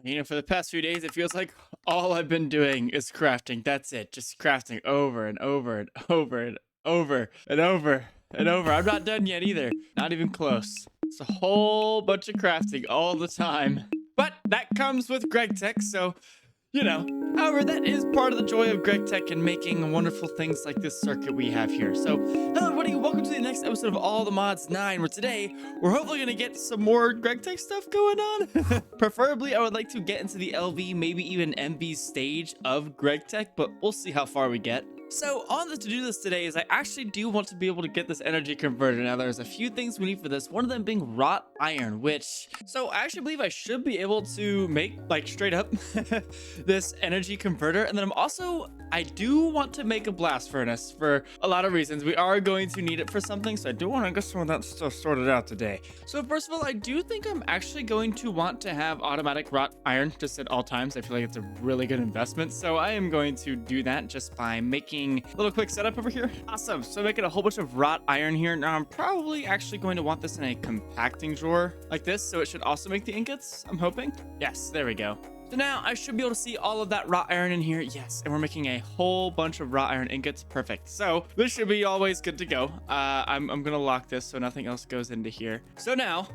For the past few days, it feels like all I've been doing is crafting. That's it. Just crafting over and over and over and over and over and over. I'm not done yet either. Not even close. It's a whole bunch of crafting all the time. But that comes with Greg Tech, so however, that is part of the joy of Greg Tech and making wonderful things like this circuit we have here. So, hello everybody, welcome to the next episode of All the Mods 9, where today we're hopefully going to get some more Greg Tech stuff going on. Preferably, I would like to get into the LV, maybe even MB stage of Greg Tech, but we'll see how far we get. So on the to-do list today is I actually do want to be able to get this energy converter. Now there's a few things we need for this, one of them being wrought iron, so I actually believe I should be able to make, like, straight up this energy converter. And then I do want to make a blast furnace for a lot of reasons. We are going to need it for something, so I do want to get some of that stuff sorted out today. So first of all, I do think I'm actually going to want to have automatic wrought iron just at all times. I feel like it's a really good investment, so I am going to do that just by making a little quick setup over here. Awesome. So making a whole bunch of wrought iron here. Now I'm probably actually going to want this in a compacting drawer like this, so it should also make the ingots, I'm hoping. Yes, there we go. So now I should be able to see all of that wrought iron in here. Yes, and we're making a whole bunch of wrought iron ingots. Perfect. So this should be always good to go. I'm gonna lock this so nothing else goes into here. So now,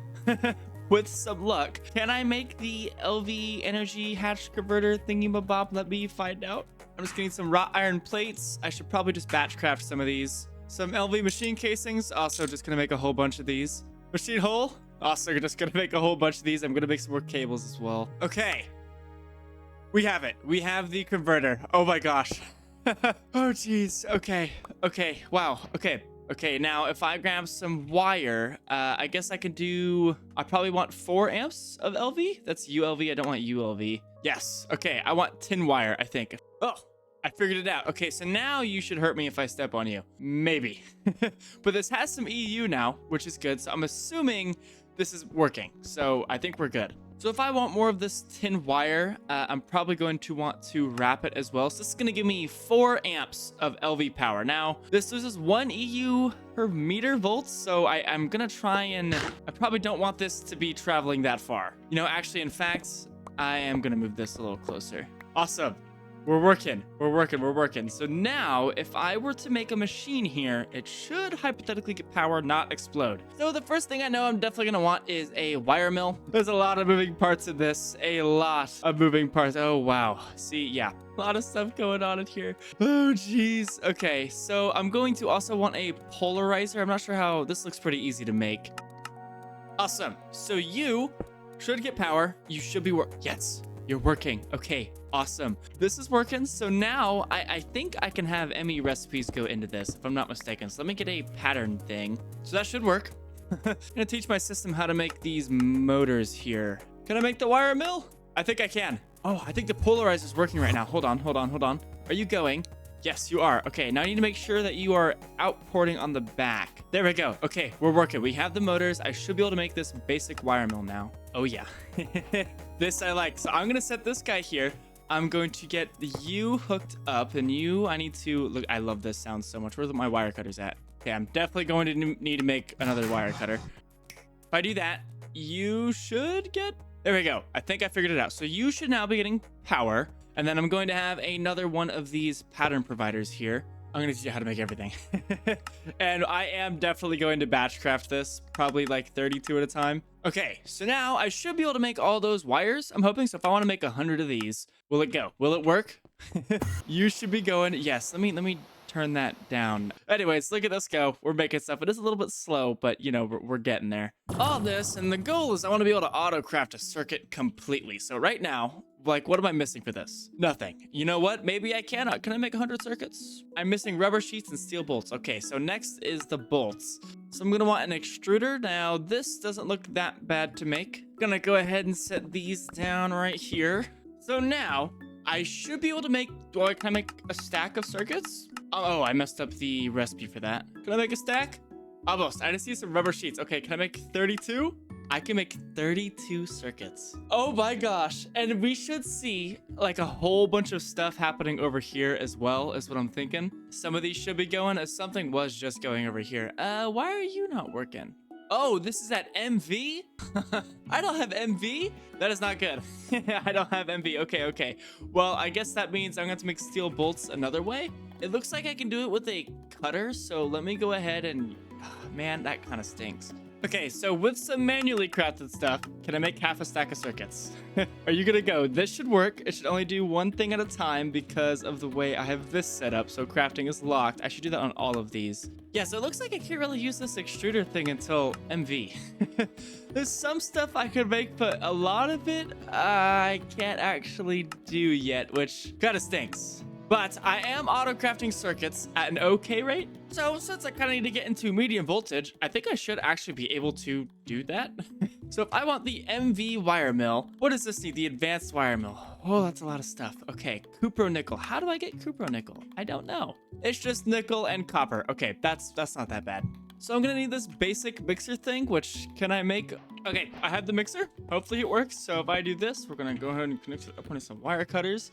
with some luck, can I make the LV energy hatch converter thingy-mabob? Let me find out. I'm just gonna need some wrought iron plates. I should probably just batch craft some of these. Some LV machine casings. Also just gonna make a whole bunch of these. Machine hole. Also just gonna make a whole bunch of these. I'm gonna make some more cables as well. Okay. We have it. We have the converter. Oh my gosh. Oh geez. Okay. Okay. Wow. Okay. Okay. Now, if I grab some wire, I guess I could do. I probably want 4 amps of LV. That's ULV. I don't want ULV. Yes. Okay. I want tin wire, I think. Oh, I figured it out. Okay. So now you should hurt me if I step on you. Maybe. But this has some EU now, which is good. So I'm assuming this is working. So I think we're good. So if I want more of this tin wire, I'm probably going to want to wrap it as well. So this is going to give me 4 amps of LV power. Now, this loses 1 EU per meter volts, so I'm going to try and... I probably don't want this to be traveling that far. Actually, in fact, I am going to move this a little closer. Awesome. We're working. So now, if I were to make a machine here, it should hypothetically get power, not explode. So the first thing I know I'm definitely going to want is a wire mill. There's a lot of moving parts in this. A lot of moving parts. Oh, wow. See, yeah. A lot of stuff going on in here. Oh, geez. Okay, so I'm going to also want a polarizer. I'm not sure how... This looks pretty easy to make. Awesome. So you should get power. You should be... Yes. You're working. Okay, awesome. This is working. So now I think I can have ME recipes go into this, if I'm not mistaken. So let me get a pattern thing. So that should work. I'm gonna teach my system how to make these motors here. Can I make the wire mill? I think I can. Oh, I think the polarizer is working right now. Hold on. Are you going? Yes, you are. Okay, now I need to make sure that you are outporting on the back. There we go. Okay, we're working. We have the motors. I should be able to make this basic wire mill now. Oh, yeah. This I like. So I'm going to set this guy here. I'm going to get you hooked up, and I need to... Look, I love this sound so much. Where's my wire cutters at? Okay, I'm definitely going to need to make another wire cutter. If I do that, you should get... There we go. I think I figured it out. So you should now be getting power. And then I'm going to have another one of these pattern providers here. I'm going to teach you how to make everything. And I am definitely going to batch craft this, probably like 32 at a time. Okay, so now I should be able to make all those wires, I'm hoping. So if I want to make 100 of these, will it go? Will it work? You should be going. Yes, let me turn that down. Anyways, look at us go. We're making stuff. It is a little bit slow, but we're getting there. All this, and the goal is I want to be able to auto craft a circuit completely. So right now, like, what am I missing for this? Nothing. You know what? Maybe I cannot. Can I make 100 circuits? I'm missing rubber sheets and steel bolts. Okay, so next is the bolts. So I'm gonna want an extruder. Now, this doesn't look that bad to make. Gonna go ahead and set these down right here. So now, I should be able to make... Can I make a stack of circuits? Oh, I messed up the recipe for that. Can I make a stack? Almost. I just need some rubber sheets. Okay, can I make 32? I can make 32 circuits. Oh my gosh. And we should see like a whole bunch of stuff happening over here as well, is what I'm thinking. Some of these should be going, as something was just going over here. Why are you not working? Oh, this is at MV? I don't have MV? That is not good. I don't have MV. Okay. Well, I guess that means I'm going to have to make steel bolts another way. It looks like I can do it with a cutter, so let me go ahead and... man, that kind of stinks. Okay, so with some manually crafted stuff, can I make half a stack of circuits? Are you gonna go? This should work. It should only do one thing at a time because of the way I have this set up. So crafting is locked. I should do that on all of these. Yeah, so it looks like I can't really use this extruder thing until MV. There's some stuff I could make, but a lot of it I can't actually do yet, which kind of stinks. But I am auto-crafting circuits at an okay rate. So since I kind of need to get into medium voltage, I think I should actually be able to do that. So if I want the MV wire mill, what does this need? The advanced wire mill. Oh, that's a lot of stuff. Okay, cupro nickel. How do I get cupro nickel? I don't know. It's just nickel and copper. Okay, that's not that bad. So I'm gonna need this basic mixer thing, which can I make? Okay, I have the mixer. Hopefully it works. So if I do this, we're gonna go ahead and connect it up on some wire cutters.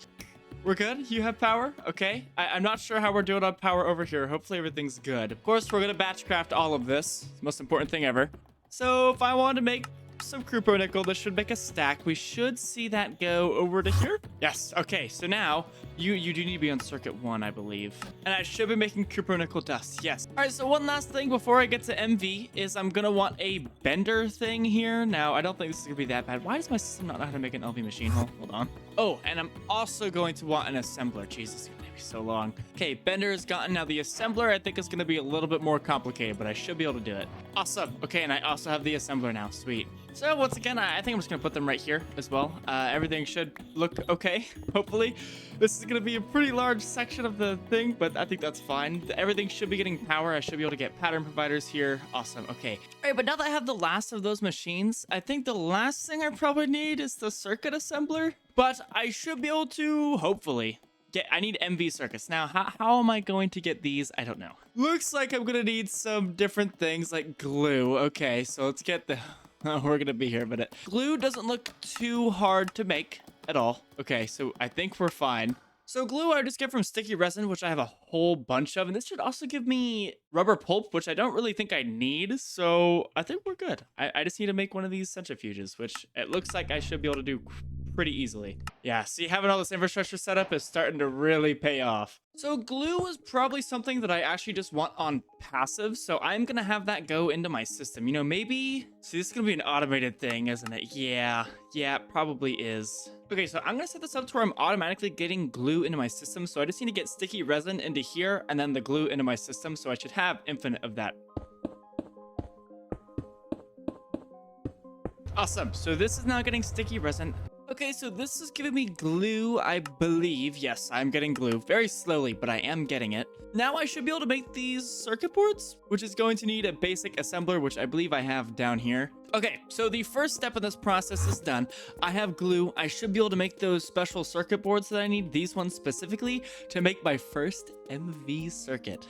We're good. You have power. Okay. I'm not sure how we're doing on power over here. Hopefully everything's good. Of course, we're going to batch craft all of this. It's the most important thing ever. So if I want to make some croupo nickel, this should make a stack. We should see that go over to here. Yes. Okay. So now you do need to be on circuit 1, I believe. And I should be making croupo nickel dust. Yes. All right. So one last thing before I get to MV is I'm going to want a bender thing here. Now, I don't think this is going to be that bad. Why does my system not know how to make an LV machine hole? Hold on. Oh, and I'm also going to want an assembler. Jesus, it's going to be so long. Okay, bender is gotten. Now the assembler I think is going to be a little bit more complicated, but I should be able to do it. Awesome. Okay, and I also have the assembler now. Sweet. So once again, I think I'm just going to put them right here as well. Everything should look okay, hopefully. This is going to be a pretty large section of the thing, but I think that's fine. Everything should be getting power. I should be able to get pattern providers here. Awesome. Okay. All right, but now that I have the last of those machines, I think the last thing I probably need is the circuit assembler. But I should be able to, hopefully, I need MV circuits. Now, how am I going to get these? I don't know. Looks like I'm going to need some different things like glue. Okay, so let's get the... Oh, we're going to be here, but glue doesn't look too hard to make at all. Okay, so I think we're fine. So glue I just get from sticky resin, which I have a whole bunch of. And this should also give me rubber pulp, which I don't really think I need. So I think we're good. I just need to make one of these centrifuges, which it looks like I should be able to do pretty easily. Yeah, see, having all this infrastructure set up is starting to really pay off. So glue is probably something that I actually just want on passive. So I'm going to have that go into my system. You know, maybe... See, this is going to be an automated thing, isn't it? Yeah, it probably is. Okay, so I'm going to set this up to where I'm automatically getting glue into my system. So I just need to get sticky resin into here and then the glue into my system. So I should have infinite of that. Awesome. So this is now getting sticky resin. Okay, so this is giving me glue, I believe. Yes, I'm getting glue very slowly, but I am getting it. Now I should be able to make these circuit boards, which is going to need a basic assembler, which I believe I have down here. Okay, so the first step in this process is done. I have glue. I should be able to make those special circuit boards that I need, these ones specifically, to make my first MV circuit.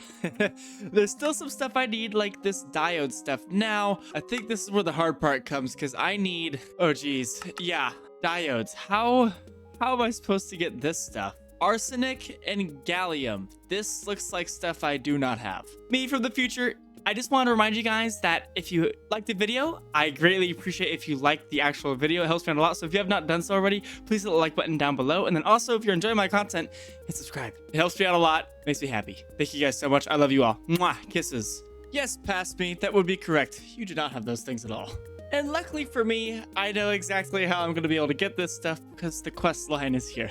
There's still some stuff I need, like this diode stuff. Now, I think this is where the hard part comes, because I need... Oh, geez. Yeah. Diodes. How am I supposed to get this stuff? Arsenic and gallium. This looks like stuff I do not have. Me from the future, I just want to remind you guys that if you liked the video, I greatly appreciate if you like the actual video. It helps me out a lot. So if you have not done so already, please hit the like button down below. And then also, if you're enjoying my content, hit subscribe. It helps me out a lot. Makes me happy. Thank you guys so much. I love you all. Mwah. Kisses. Yes, past me. That would be correct. You do not have those things at all. And luckily for me, I know exactly how I'm going to be able to get this stuff because the quest line is here.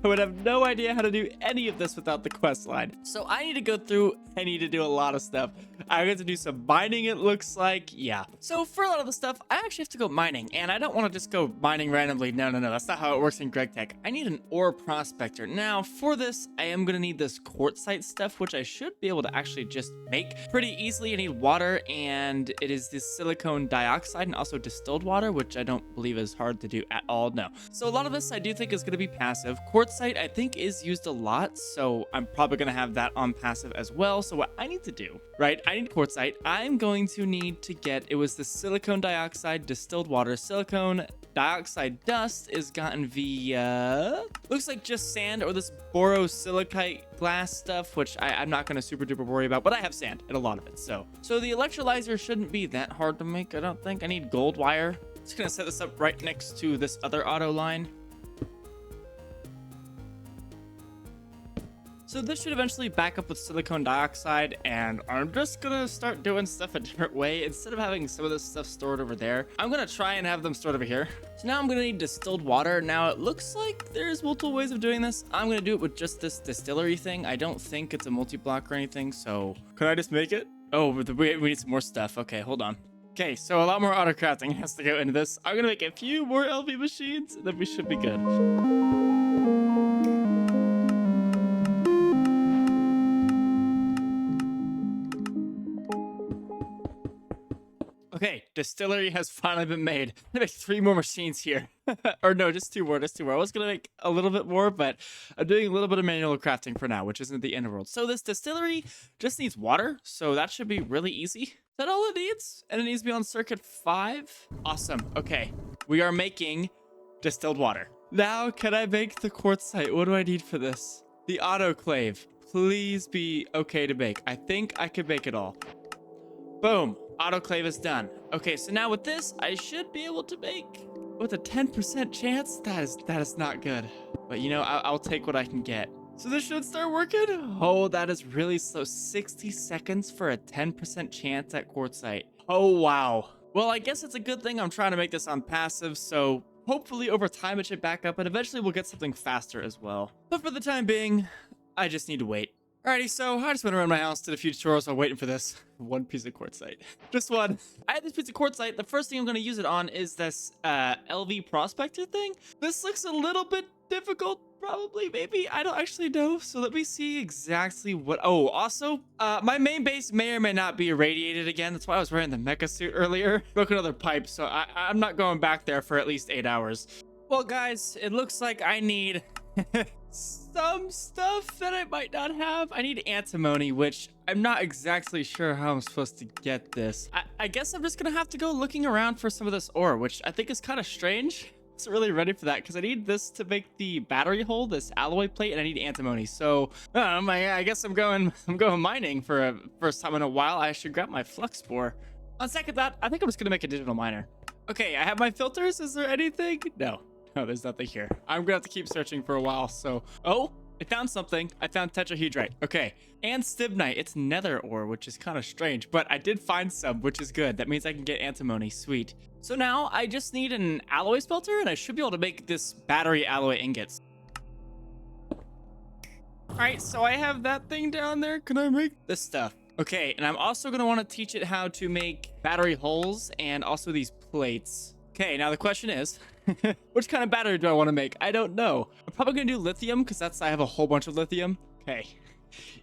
I would have no idea how to do any of this without the quest line. So I need to go through, I need to do a lot of stuff. I get to do some mining, it looks like. Yeah. So for a lot of the stuff, I actually have to go mining. And I don't want to just go mining randomly. No. That's not how it works in Greg Tech. I need an ore prospector. Now, for this, I am going to need this quartzite stuff, which I should be able to actually just make pretty easily. I need water, and it is this silicone dioxide and also distilled water, which I don't believe is hard to do at all. No. So a lot of this I do think is going to be passive. Quartzite, I think, is used a lot, so I'm probably going to have that on passive as well. So what I need to do, right, I need quartzite. I'm going to need to get, it was the silicone dioxide, distilled water, silicone dioxide dust is gotten via, looks like just sand or this borosilicate glass stuff, which I'm not going to super duper worry about, but I have sand and a lot of it. So the electrolyzer shouldn't be that hard to make, I don't think. I need gold wire. Just going to set this up right next to this other auto line. So this should eventually back up with silicone dioxide, and I'm just gonna start doing stuff a different way. Instead of having some of this stuff stored over there, I'm gonna try and have them stored over here. So now I'm gonna need distilled water. Now it looks like there's multiple ways of doing this. I'm gonna do it with just this distillery thing. I don't think it's a multi-block or anything, so could I just make it? Oh, we need some more stuff. Okay, hold on. Okay, so a lot more auto crafting has to go into this. I'm gonna make a few more LV machines, and then we should be good. Okay, distillery has finally been made. I'm gonna make 3 more machines here. Or no, just 2 more, I was gonna make a little bit more, but I'm doing a little bit of manual crafting for now, which isn't the end of the world. So this distillery just needs water, so that should be really easy. Is that all it needs? And it needs to be on circuit 5? Awesome, okay. We are making distilled water. Now, can I make the quartzite? What do I need for this? The autoclave. Please be okay to bake. I think I could bake it all. Boom. Autoclave is done. Okay, so now with this, I should be able to make with a 10% chance. That is not good. But you know, I'll take what I can get. So this should start working. Oh, that is really slow. 60 seconds for a 10% chance at quartzite. Oh, wow. Well, I guess it's a good thing I'm trying to make this on passive, so hopefully over time it should back up, and eventually we'll get something faster as well. But for the time being, I just need to wait. Alrighty, so I just went around my house, did a few tutorials while waiting for this. 1 piece of quartzite. Just one. I have this piece of quartzite. The first thing I'm going to use it on is this LV prospector thing. This looks a little bit difficult, probably, maybe. I don't actually know. So let me see exactly what... Oh, also, my main base may or may not be irradiated again. That's why I was wearing the mecha suit earlier. Broke another pipe, so I'm not going back there for at least 8 hours. Well, guys, it looks like I need... some stuff that I might not have. I need antimony, which I'm not exactly sure how I'm supposed to get this. I guess I'm just gonna have to go looking around for some of this ore, which I think is kind of strange. I wasn't really ready for that because I need this to make the battery hole, this alloy plate, and I need antimony. So I guess I'm going mining for a first time in a while. I should grab my flux spore. On second thought, I think I'm just gonna make a digital miner. Okay, I have my filters. Is there anything? No, there's nothing here. I'm gonna have to keep searching for a while, so... Oh, I found something. I found tetrahedrite. Okay. And stibnite. It's nether ore, which is kind of strange, but I did find some, which is good. That means I can get antimony. Sweet. So now I just need an alloy smelter, and I should be able to make this battery alloy ingots. Alright, so I have that thing down there. Can I make this stuff? Okay, and I'm also gonna want to teach it how to make battery holes and also these plates. Okay, now the question is... which kind of battery do I want to make? I don't know. I'm probably gonna do lithium because I have a whole bunch of lithium. Okay.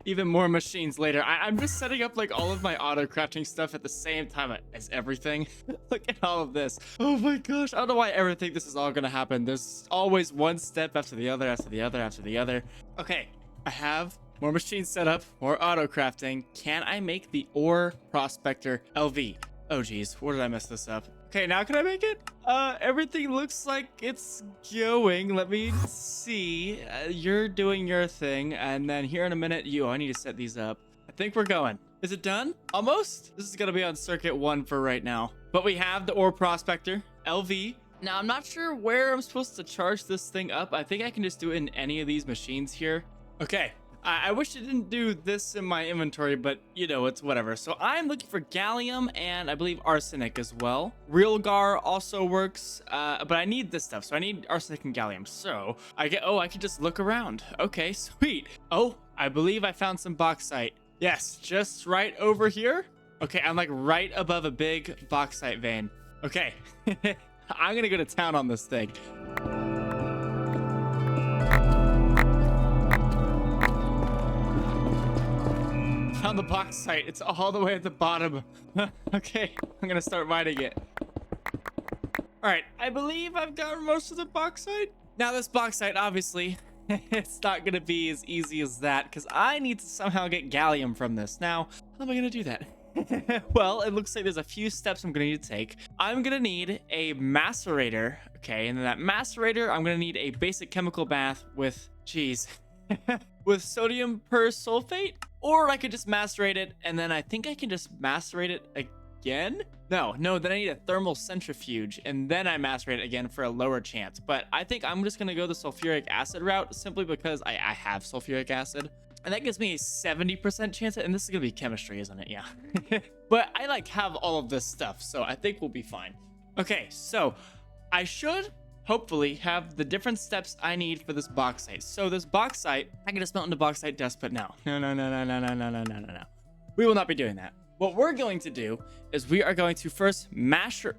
Even more machines later. I'm just setting up like all of my auto crafting stuff at the same time as everything. Look at all of this. Oh my gosh. I don't know why I ever think this is all gonna happen. There's always one step after the other, after the other, after the other. Okay. I have more machines set up, more auto crafting. Can I make the ore prospector LV? Oh geez, where did I mess this up? Okay, now can I make it? Everything looks like it's going. Let me see. You're doing your thing, and then here in a minute, I need to set these up. I think we're going. Is it done? Almost? This is gonna be on circuit 1 for right now. But we have the ore prospector, LV. Now, I'm not sure where I'm supposed to charge this thing up. I think I can just do it in any of these machines here. Okay. I wish it didn't do this in my inventory, but you know, it's whatever. So I'm looking for gallium and I believe arsenic as well. Real gar also works, but I need this stuff. So I need arsenic and gallium. So I can just look around. Okay, sweet. Oh, I believe I found some bauxite. Yes, just right over here. Okay, I'm like right above a big bauxite vein. Okay, I'm gonna go to town on this thing. Found the bauxite. It's all the way at the bottom. Okay, I'm gonna start mining it. All right, I believe I've got most of the bauxite. Now this bauxite, obviously, it's not gonna be as easy as that because I need to somehow get gallium from this. Now, how am I gonna do that? Well, it looks like there's a few steps I'm gonna need to take. I'm gonna need a macerator, okay, and then that macerator, I'm gonna need a basic chemical bath with, geez, with sodium persulfate, or I could just macerate it, and then I think I can just macerate it again. No, then I need a thermal centrifuge, and then I macerate it again for a lower chance. But I think I'm just gonna go the sulfuric acid route simply because I have sulfuric acid. And that gives me a 70% chance, and this is gonna be chemistry, isn't it? Yeah. But I like have all of this stuff, so I think we'll be fine. Okay, so I should hopefully have the different steps I need for this bauxite. So this bauxite, I can just melt into bauxite dust, but no. We will not be doing that. What we're going to do is we are going to first macerate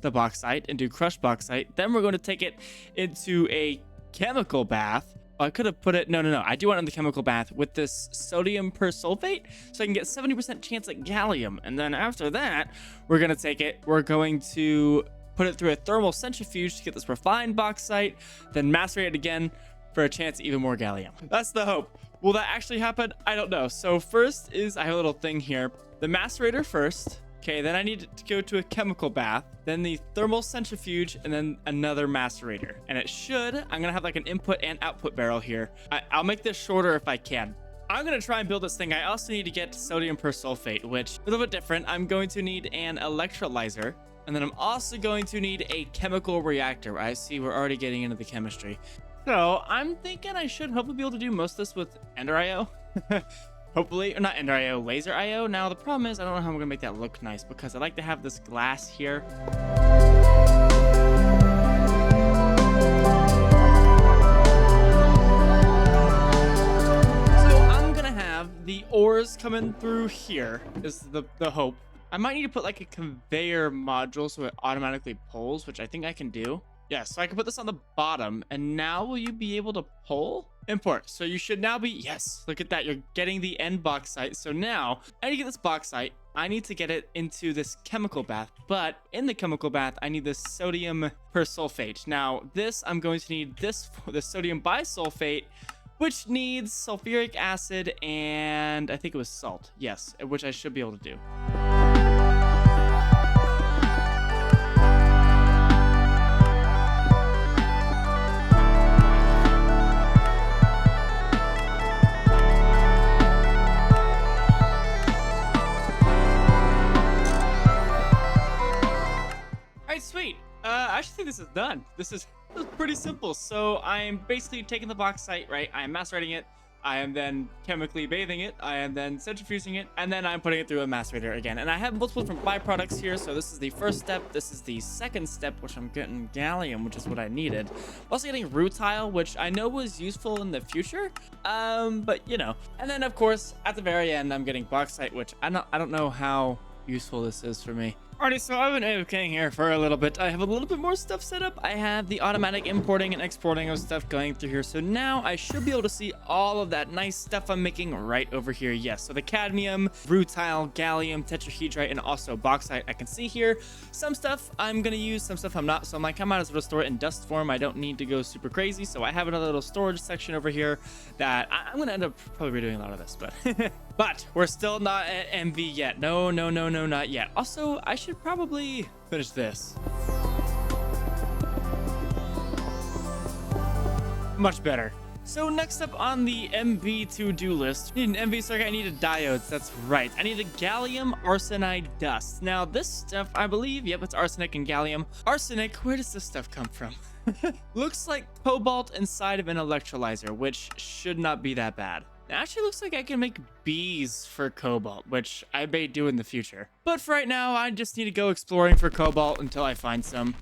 the bauxite and do crushed bauxite. Then we're going to take it into a chemical bath. I could have put it, no. I do want it in the chemical bath with this sodium persulfate, so I can get 70% chance at gallium. And then after that, we're going to take it, we're going to put it through a thermal centrifuge to get this refined bauxite, then macerate it again for a chance at even more gallium. That's the hope. Will that actually happen? I don't know. So first is, I have a little thing here. The macerator first. Okay, then I need to go to a chemical bath, then the thermal centrifuge, and then another macerator. And it should, I'm gonna have like an input and output barrel here. I'll make this shorter if I can. I'm gonna try and build this thing. I also need to get sodium persulfate, which is a little bit different. I'm going to need an electrolyzer, and then I'm also going to need a chemical reactor. I see we're already getting into the chemistry. So I'm thinking I should hopefully be able to do most of this with Ender IO. Hopefully, or not Ender IO, Laser IO. Now the problem is I don't know how I'm gonna make that look nice because I like to have this glass here. So I'm gonna have the ores coming through here is the hope. I might need to put like a conveyor module so it automatically pulls, which I think I can do. Yeah, so I can put this on the bottom, and now will you be able to pull? Import. So you should now be, yes, look at that. You're getting the end bauxite. So now I need to get this bauxite. I need to get it into this chemical bath, but in the chemical bath, I need this sodium persulfate. Now this, I'm going to need the sodium bisulfate, which needs sulfuric acid and I think it was salt. Yes, which I should be able to do. Sweet. I actually think this is done. This is pretty simple. So I'm basically taking the bauxite, right? I am macerating it. I am then chemically bathing it. I am then centrifuging it. And then I'm putting it through a macerator again. And I have multiple different byproducts here. So this is the first step. This is the second step, which I'm getting gallium, which is what I needed. I'm also getting rutile, which I know was useful in the future. But you know. And then of course, at the very end, I'm getting bauxite, which I don't know how useful this is for me. Alrighty, so I've been AFKing here for a little bit. I have a little bit more stuff set up. I have the automatic importing and exporting of stuff going through here. So now I should be able to see all of that nice stuff I'm making right over here. Yes, so the cadmium, rutile, gallium, tetrahedrite, and also bauxite I can see here. Some stuff I'm going to use, some stuff I'm not. So I'm like, I might as well store it in dust form. I don't need to go super crazy. So I have another little storage section over here that I'm going to end up probably redoing a lot of this, but... But we're still not at MV yet. No, not yet. Also, I should probably finish this. Much better. So next up on the MV to-do list, I need an MV circuit, I need a diodes, that's right. I need a gallium arsenide dust. Now this stuff, I believe, yep, it's arsenic and gallium. Arsenic, where does this stuff come from? Looks like cobalt inside of an electrolyzer, which should not be that bad. It actually looks like I can make bees for cobalt, which I may do in the future. But for right now, I just need to go exploring for cobalt until I find some.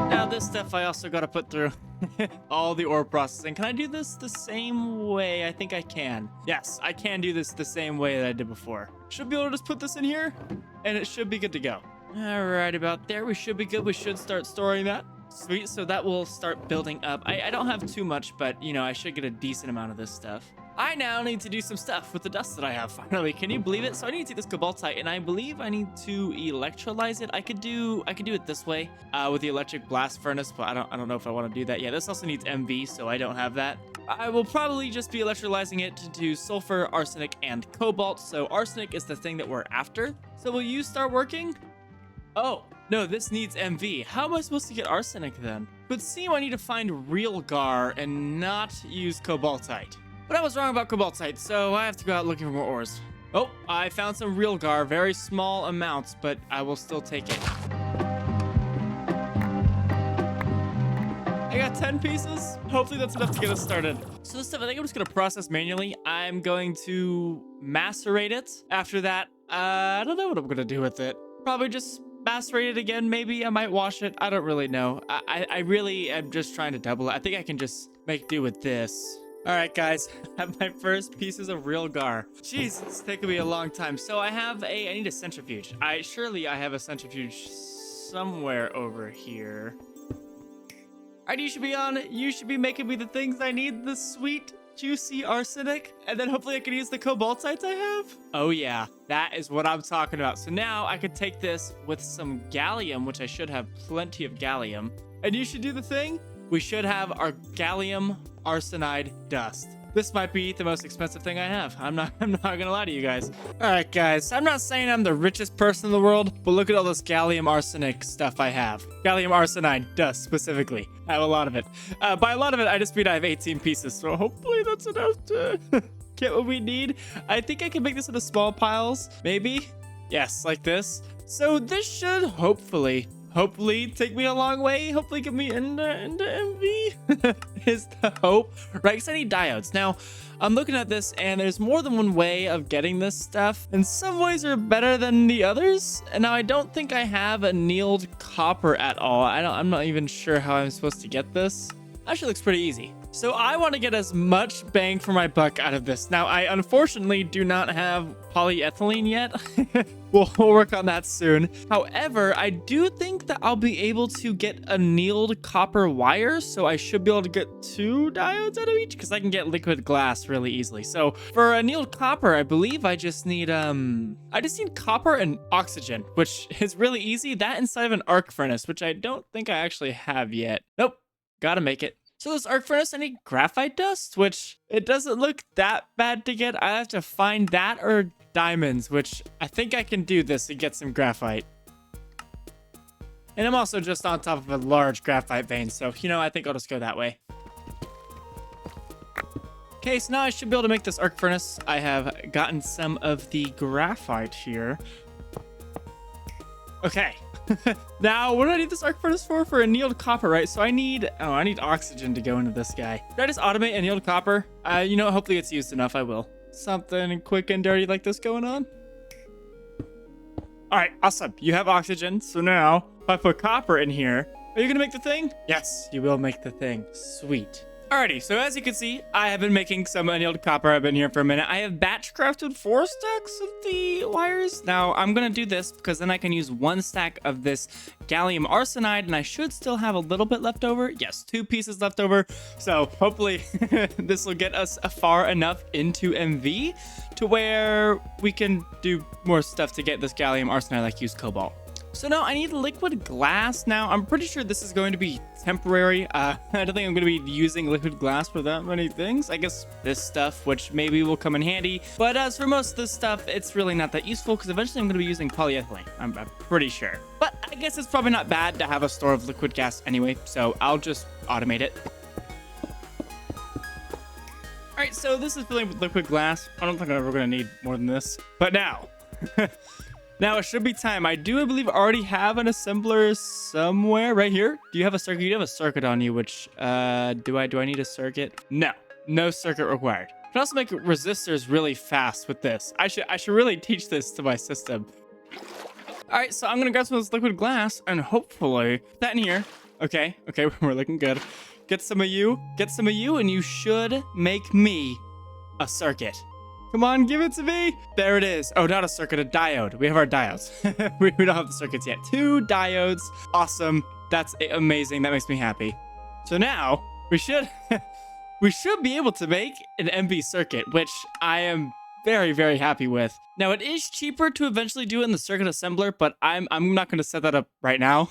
Now this stuff I also gotta put through all the ore processing. Can I do this the same way? I think I can. Yes, I can do this the same way that I did before. Should be able to just put this in here, and it should be good to go. All right, about there, we should be good. We should start storing that. Sweet, so that will start building up. I don't have too much, but, you know, I should get a decent amount of this stuff. I now need to do some stuff with the dust that I have, finally. Can you believe it? So I need to take this cobaltite, and I believe I need to electrolyze it. I could do it this way, with the electric blast furnace, but I don't know if I want to do that yet. This also needs MV, so I don't have that. I will probably just be electrolyzing it to sulfur, arsenic, and cobalt. So arsenic is the thing that we're after. So will you start working? Oh, no, this needs MV. How am I supposed to get arsenic then? It would seem I need to find real gar and not use cobaltite. But I was wrong about cobaltite, so I have to go out looking for more ores. Oh, I found some real gar, very small amounts, but I will still take it. I got 10 pieces. Hopefully that's enough to get us started. So this stuff, I think I'm just gonna process manually. I'm going to macerate it. After that, I don't know what I'm gonna do with it. Probably just macerate it again, maybe. I might wash it. I don't really know. I really am just trying to double it. I think I can just make do with this. All right, guys, I have my first pieces of real gar. Jeez, it's taking me a long time. So I need a centrifuge. Surely I have a centrifuge somewhere over here. All right, you should be making me the things I need, the sweet, juicy arsenic, and then hopefully I can use the cobaltite I have. Oh yeah, that is what I'm talking about. So now I could take this with some gallium, which I should have plenty of gallium, and you should do the thing. We should have our gallium arsenide dust. This might be the most expensive thing I have. I'm not gonna lie to you guys. All right, guys, I'm not saying I'm the richest person in the world, but look at all this gallium arsenic stuff I have. Gallium arsenide dust specifically. I have a lot of it. By a lot of it, I just mean I have 18 pieces, so hopefully that's enough to get what we need. I think I can make this into small piles, maybe. Yes, like this. So this should hopefully take me a long way. Hopefully get me into MV is the hope, right? Because I need diodes. Now, I'm looking at this and there's more than one way of getting this stuff. And some ways are better than the others. And now I don't think I have annealed copper at all. I'm not even sure how I'm supposed to get this. Actually looks pretty easy. So I want to get as much bang for my buck out of this. Now, I unfortunately do not have polyethylene yet. We'll work on that soon. However, I do think that I'll be able to get annealed copper wire. So I should be able to get 2 diodes out of each because I can get liquid glass really easily. So for annealed copper, I believe I just need copper and oxygen, which is really easy. That inside of an arc furnace, which I don't think I actually have yet. Nope, gotta make it. So this arc furnace, I need graphite dust, which it doesn't look that bad to get. I have to find that or diamonds, which I think I can do this to get some graphite. And I'm also just on top of a large graphite vein, so, I think I'll just go that way. Okay, so now I should be able to make this arc furnace. I have gotten some of the graphite here. Okay. Now, what do I need this arc furnace for? For annealed copper, right? So I need oxygen to go into this guy. Did I just automate annealed copper? Hopefully it's used enough. I will. Something quick and dirty like this going on. All right, awesome. You have oxygen. So now, if I put copper in here, are you gonna make the thing? Yes, you will make the thing. Sweet. Alrighty, so as you can see, I have been making some annealed copper. I've been here for a minute. I have batch crafted 4 stacks of the wires. Now, I'm going to do this because then I can use 1 stack of this gallium arsenide, and I should still have a little bit left over. Yes, 2 pieces left over. So hopefully this will get us far enough into MV to where we can do more stuff to get this gallium arsenide, like use cobalt. So now I need liquid glass. Now, I'm pretty sure this is going to be temporary. I don't think I'm going to be using liquid glass for that many things. I guess this stuff, which maybe will come in handy. But as for most of this stuff, it's really not that useful because eventually I'm going to be using polyethylene. I'm pretty sure. But I guess it's probably not bad to have a store of liquid gas anyway. So I'll just automate it. All right, so this is filling with liquid glass. I don't think I'm ever going to need more than this. But now... Now it should be time. I believe already have an assembler somewhere right here. Do you have a circuit? You have a circuit on you, which do I need a circuit? No circuit required. I can also make resistors really fast with this. I should really teach this to my system. All right, so I'm gonna grab some of this liquid glass and hopefully that in here. Okay, we're looking good. Get some of you, and you should make me a circuit. Come on, give it to me. There it is. Oh, not a circuit, a diode. We have our diodes. we don't have the circuits yet. 2 diodes. Awesome. That's amazing. That makes me happy. So now we should be able to make an MV circuit, which I am very, very happy with. Now it is cheaper to eventually do it in the circuit assembler, but I'm not going to set that up right now.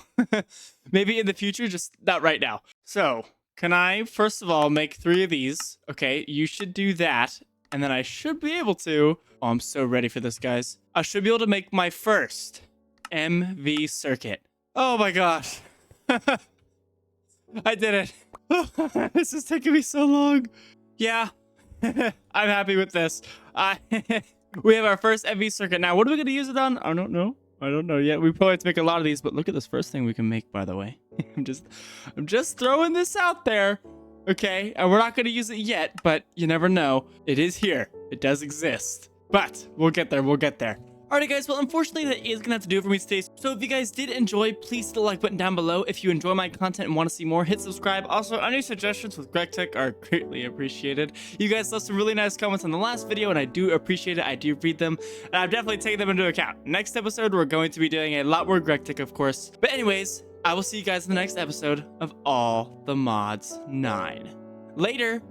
Maybe in the future, just not right now. So Can I, first of all, make 3 of these? Okay, you should do that. And then I should be able to... Oh, I'm so ready for this, guys. I should be able to make my first MV circuit. Oh my gosh. I did it. This is taking me so long. Yeah, I'm happy with this. We have our first MV circuit. Now, what are we going to use it on? I don't know. I don't know yet. We probably have to make a lot of these, but look at this first thing we can make, by the way. I'm just throwing this out there. Okay, and we're not going to use it yet, but you never know. It is here. It does exist. But we'll get there. We'll get there. Alright guys, well unfortunately that is gonna have to do it for me today. So if you guys did enjoy, please hit the like button down below. If you enjoy my content and want to see more, hit subscribe. Also, any suggestions with Greg Tech are greatly appreciated. You guys left some really nice comments on the last video and I do appreciate it. I do read them and I've definitely taken them into account. Next episode, we're going to be doing a lot more Greg Tech, of course. But anyways, I will see you guys in the next episode of All the Mods 9. Later.